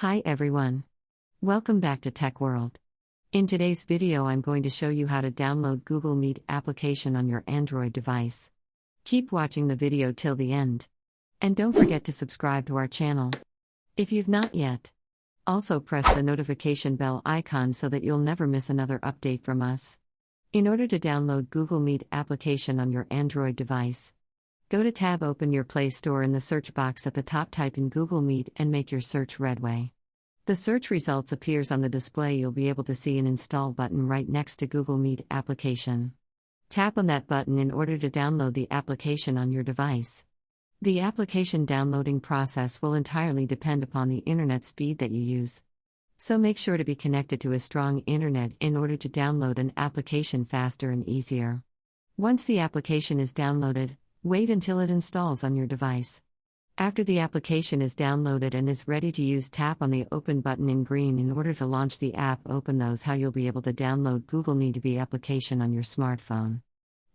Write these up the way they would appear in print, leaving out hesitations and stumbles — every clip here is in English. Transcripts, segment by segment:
Hi everyone. Welcome back to Tech World. In today's video I'm going to show you how to download Google Meet application on your Android device. Keep watching the video till the end. And don't forget to subscribe to our channel if you've not yet. Also press the notification bell icon so that you'll never miss another update from us. In order to download Google Meet application on your Android device, go to tab, open your Play Store. In the search box at the top type in Google Meet and make your search Redway. The search results appears on the display. You'll be able to see an install button right next to Google Meet application. Tap on that button in order to download the application on your device. The application downloading process will entirely depend upon the internet speed that you use. So make sure to be connected to a strong internet in order to download an application faster and easier. Once the application is downloaded, wait until it installs on your device. After the application is downloaded and is ready to use, tap on the Open button in green in order to launch the app. Open those. How you'll be able to download Google Meet application on your smartphone.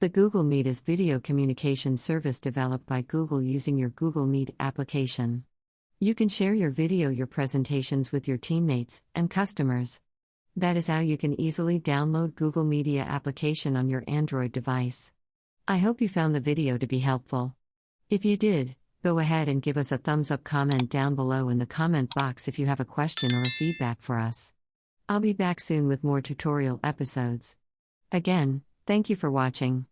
The Google Meet is video communication service developed by Google using your Google Meet application. You can share your video, your presentations with your teammates and customers. That is how you can easily download Google Meet application on your Android device. I hope you found the video to be helpful. If you did, go ahead and give us a thumbs up. Comment down below in the comment box if you have a question or a feedback for us. I'll be back soon with more tutorial episodes. Again, thank you for watching.